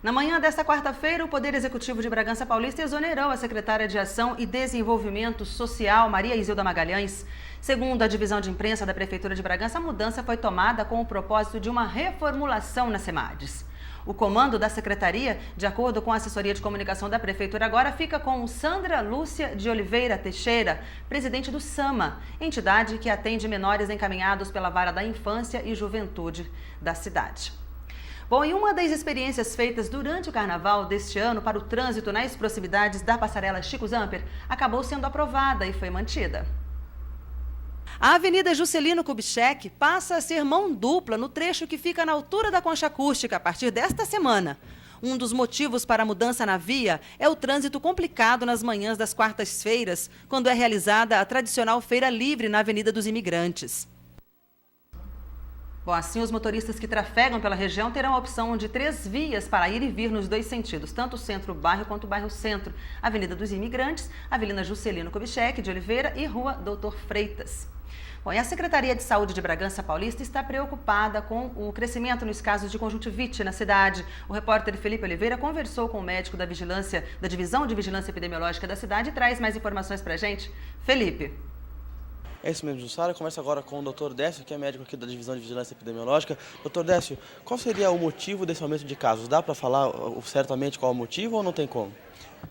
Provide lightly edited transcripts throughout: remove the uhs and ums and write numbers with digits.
Na manhã desta quarta-feira, o Poder Executivo de Bragança Paulista exonerou a secretária de Ação e Desenvolvimento Social, Maria Isilda Magalhães. Segundo a divisão de imprensa da Prefeitura de Bragança, a mudança foi tomada com o propósito de uma reformulação na SEMADES. O comando da secretaria, de acordo com a assessoria de comunicação da Prefeitura, agora fica com Sandra Lúcia de Oliveira Teixeira, presidente do SAMA, entidade que atende menores encaminhados pela Vara da Infância e Juventude da cidade. Bom, e uma das experiências feitas durante o carnaval deste ano para o trânsito nas proximidades da passarela Chico Zamper acabou sendo aprovada e foi mantida. A Avenida Juscelino Kubitschek passa a ser mão dupla no trecho que fica na altura da concha acústica a partir desta semana. Um dos motivos para a mudança na via é o trânsito complicado nas manhãs das quartas-feiras, quando é realizada a tradicional Feira Livre na Avenida dos Imigrantes. Bom, assim os motoristas que trafegam pela região terão a opção de 3 vias para ir e vir nos 2 sentidos, tanto o centro-bairro quanto o bairro-centro, Avenida dos Imigrantes, Avenida Juscelino Kubitschek de Oliveira e Rua Doutor Freitas. Bom, e a Secretaria de Saúde de Bragança Paulista está preocupada com o crescimento nos casos de conjuntivite na cidade. O repórter Felipe Oliveira conversou com o médico da Divisão de Vigilância Epidemiológica da cidade e traz mais informações para a gente. Felipe. É isso mesmo, Jussara. Eu converso agora com o Dr. Décio, que é médico aqui da Divisão de Vigilância Epidemiológica. Dr. Décio, qual seria o motivo desse aumento de casos? Dá para falar certamente qual é o motivo ou não tem como?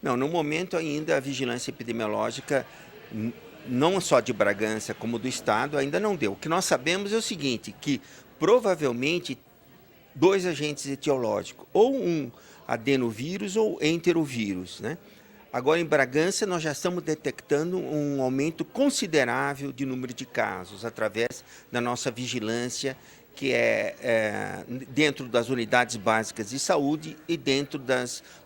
Não, no momento ainda a vigilância epidemiológica, não só de Bragança como do Estado, ainda não deu. O que nós sabemos é o seguinte, que provavelmente 2 agentes etiológicos, ou um adenovírus ou enterovírus, né? Agora, em Bragança, nós já estamos detectando um aumento considerável de número de casos, através da nossa vigilância, que é dentro das unidades básicas de saúde e dentro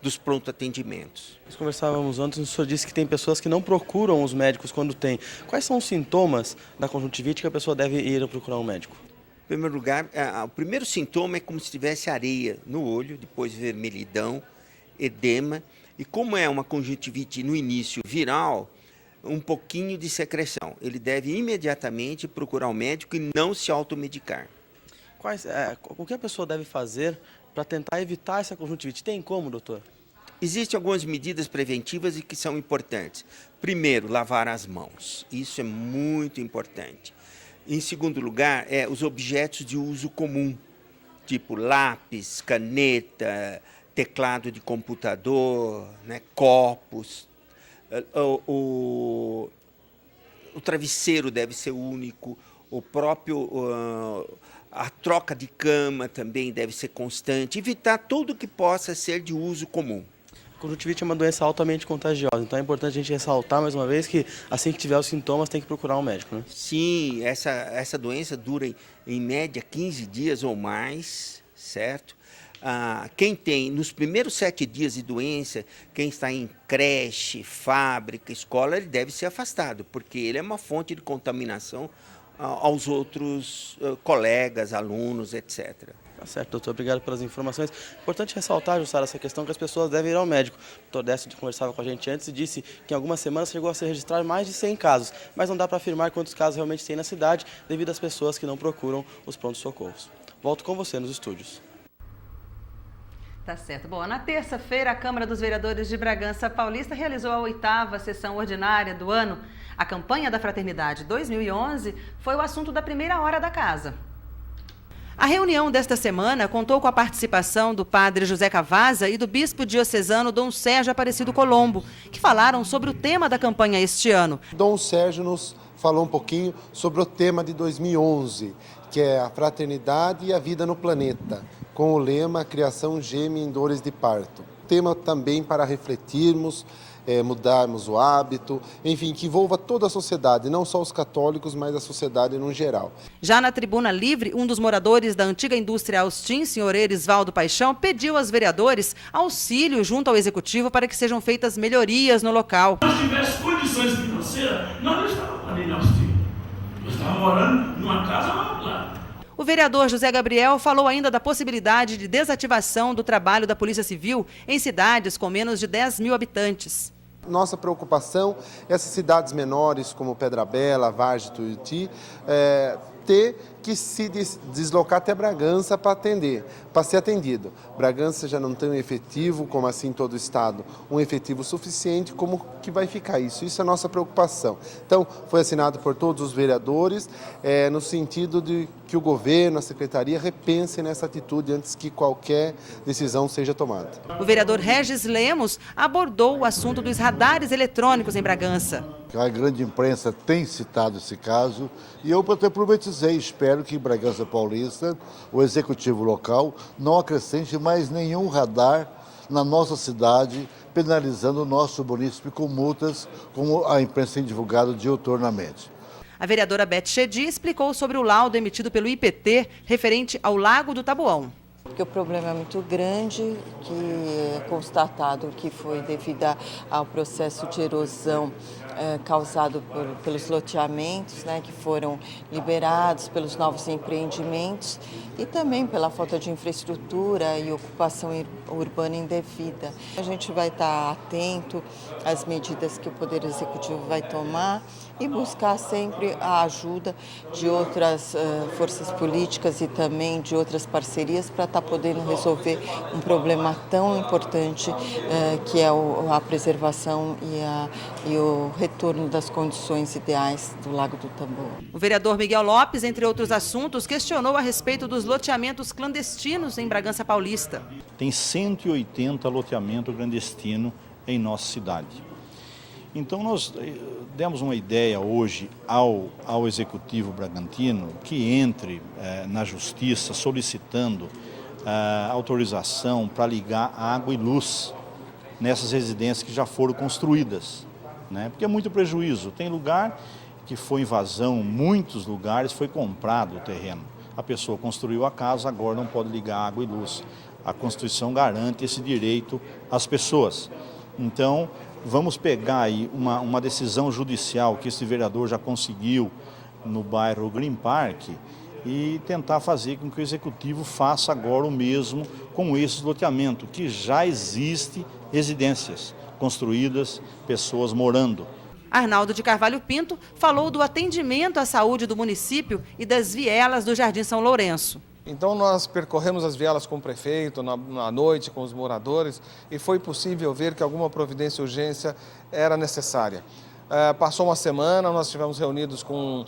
dos pronto-atendimentos. Nós conversávamos antes, o senhor disse que tem pessoas que não procuram os médicos quando tem. Quais são os sintomas da conjuntivite que a pessoa deve ir procurar um médico? Em primeiro lugar, o primeiro sintoma é como se tivesse areia no olho, depois vermelhidão, edema. E como é uma conjuntivite no início viral, um pouquinho de secreção. Ele deve imediatamente procurar um médico e não se automedicar. O que a pessoa deve fazer para tentar evitar essa conjuntivite? Tem como, doutor? Existem algumas medidas preventivas e que são importantes. Primeiro, lavar as mãos. Isso é muito importante. Em segundo lugar, os objetos de uso comum, tipo lápis, caneta, teclado de computador, né, copos. O travesseiro deve ser único, a troca de cama também deve ser constante, evitar tudo que possa ser de uso comum. A conjuntivite é uma doença altamente contagiosa, então é importante a gente ressaltar mais uma vez que assim que tiver os sintomas tem que procurar um médico, né? Sim, essa doença dura em média 15 dias ou mais, certo? Quem tem, nos primeiros 7 dias de doença, quem está em creche, fábrica, escola, ele deve ser afastado, porque ele é uma fonte de contaminação aos outros colegas, alunos, etc. Tá certo, doutor. Obrigado pelas informações. Importante ressaltar, Jussara, essa questão que as pessoas devem ir ao médico. O doutor Décio conversava com a gente antes e disse que em algumas semanas chegou a se registrar mais de 100 casos, mas não dá para afirmar quantos casos realmente tem na cidade devido às pessoas que não procuram os prontos-socorros. Volto com você nos estúdios. Tá certo. Bom, na terça-feira, a Câmara dos Vereadores de Bragança Paulista realizou a 8ª sessão ordinária do ano. A campanha da Fraternidade 2011 foi o assunto da primeira hora da casa. A reunião desta semana contou com a participação do padre José Cavazza e do bispo diocesano Dom Sérgio Aparecido Colombo, que falaram sobre o tema da campanha este ano. Dom Sérgio nos falou um pouquinho sobre o tema de 2011, que é a fraternidade e a vida no planeta, com o lema Criação geme em dores de parto. Tema também para refletirmos, mudarmos o hábito, enfim, que envolva toda a sociedade, não só os católicos, mas a sociedade no geral. Já na tribuna livre, um dos moradores da antiga indústria Austin, senhor Erisvaldo Paixão, pediu aos vereadores auxílio junto ao executivo para que sejam feitas melhorias no local. Se nós tivéssemos condições financeiras, nós não estávamos ali na Austin. Nós estávamos morando numa casa lá. O vereador José Gabriel falou ainda da possibilidade de desativação do trabalho da Polícia Civil em cidades com menos de 10 mil habitantes. Nossa preocupação é essas cidades menores como Pedra Bela, Vargem, Tuiuti, ter que se deslocar até Bragança para ser atendido. Bragança já não tem um efetivo, como assim todo o estado, um efetivo suficiente, como que vai ficar isso? Isso é a nossa preocupação. Então, foi assinado por todos os vereadores, no sentido de que o governo, a secretaria, repense nessa atitude antes que qualquer decisão seja tomada. O vereador Regis Lemos abordou o assunto dos radares eletrônicos em Bragança. A grande imprensa tem citado esse caso e eu até problematizei. Espero que em Bragança Paulista, o executivo local, não acrescente mais nenhum radar na nossa cidade, penalizando o nosso município com multas, como a imprensa tem divulgado diuturnamente. A vereadora Beth Chedi explicou sobre o laudo emitido pelo IPT referente ao Lago do Taboão. Porque o problema é muito grande, que é constatado que foi devido ao processo de erosão causado pelos loteamentos, né, que foram liberados pelos novos empreendimentos e também pela falta de infraestrutura e ocupação urbana indevida. A gente vai estar atento às medidas que o Poder Executivo vai tomar e buscar sempre a ajuda de outras forças políticas e também de outras parcerias para estar podendo resolver um problema tão importante que é a preservação e o retorno das condições ideais do Lago do Taboão. O vereador Miguel Lopes, entre outros assuntos, questionou a respeito dos loteamentos clandestinos em Bragança Paulista. Tem 180 loteamentos clandestinos em nossa cidade. Então nós demos uma ideia hoje ao Executivo Bragantino que entre na Justiça solicitando autorização para ligar água e luz nessas residências que já foram construídas, né? Porque é muito prejuízo. Tem lugar que foi invasão, muitos lugares foi comprado o terreno. A pessoa construiu a casa, agora não pode ligar água e luz. A Constituição garante esse direito às pessoas. Então, vamos pegar aí uma decisão judicial que esse vereador já conseguiu no bairro Green Park e tentar fazer com que o Executivo faça agora o mesmo com esses loteamentos, que já existe residências construídas, pessoas morando. Arnaldo de Carvalho Pinto falou do atendimento à saúde do município e das vielas do Jardim São Lourenço. Então nós percorremos as vielas com o prefeito, na noite, com os moradores, e foi possível ver que alguma providência e urgência era necessária. Passou uma semana, nós estivemos reunidos com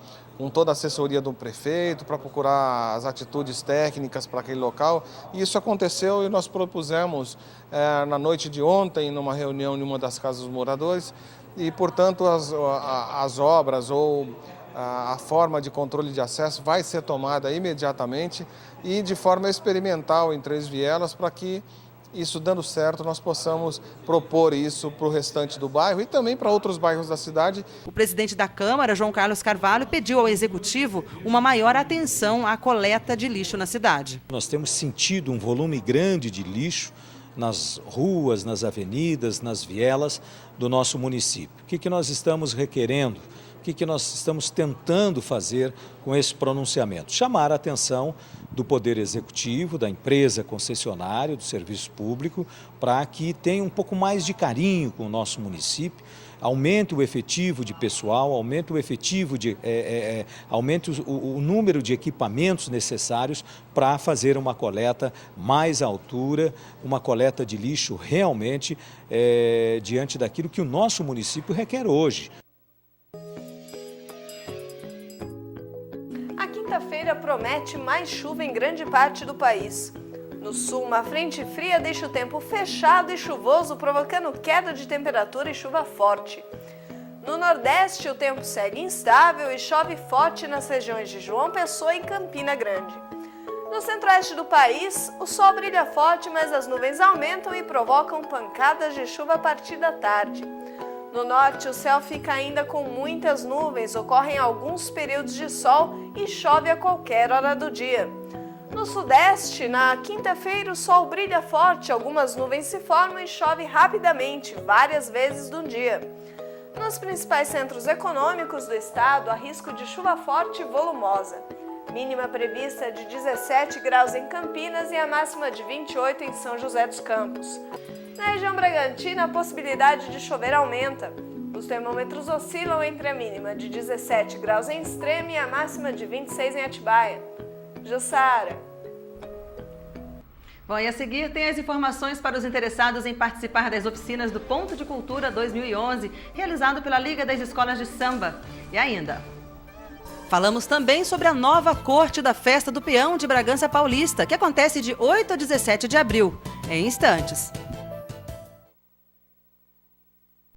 toda a assessoria do prefeito para procurar as atitudes técnicas para aquele local. E isso aconteceu e nós propusemos na noite de ontem, numa reunião em uma das casas dos moradores, e portanto as obras ou a forma de controle de acesso vai ser tomada imediatamente e de forma experimental em 3 vielas para que isso dando certo nós possamos propor isso para o restante do bairro e também para outros bairros da cidade. O presidente da Câmara, João Carlos Carvalho, pediu ao Executivo uma maior atenção à coleta de lixo na cidade. Nós temos sentido um volume grande de lixo nas ruas, nas avenidas, nas vielas do nosso município. O que nós estamos requerendo? O que nós estamos tentando fazer com esse pronunciamento? Chamar a atenção do Poder Executivo, da empresa concessionária, do serviço público, para que tenha um pouco mais de carinho com o nosso município, aumente o efetivo de pessoal, aumente o número de equipamentos necessários para fazer uma coleta mais à altura, uma coleta de lixo realmente diante daquilo que o nosso município requer hoje. A quinta-feira promete mais chuva em grande parte do país. No sul, uma frente fria deixa o tempo fechado e chuvoso, provocando queda de temperatura e chuva forte. No nordeste, o tempo segue instável e chove forte nas regiões de João Pessoa e Campina Grande. No centro-oeste do país, o sol brilha forte, mas as nuvens aumentam e provocam pancadas de chuva a partir da tarde. No norte, o céu fica ainda com muitas nuvens, ocorrem alguns períodos de sol e chove a qualquer hora do dia. No sudeste, na quinta-feira, o sol brilha forte, algumas nuvens se formam e chove rapidamente, várias vezes no dia. Nos principais centros econômicos do estado, há risco de chuva forte e volumosa. Mínima prevista de 17 graus em Campinas e a máxima de 28 em São José dos Campos. Na região Bragantina, a possibilidade de chover aumenta. O Os termômetros oscilam entre a mínima de 17 graus em Extrema e a máxima de 26 em Atibaia. Jussara. Bom, e a seguir tem as informações para os interessados em participar das oficinas do Ponto de Cultura 2011, realizado pela Liga das Escolas de Samba. E ainda, falamos também sobre a nova corte da Festa do Peão de Bragança Paulista, que acontece de 8 a 17 de abril, em instantes.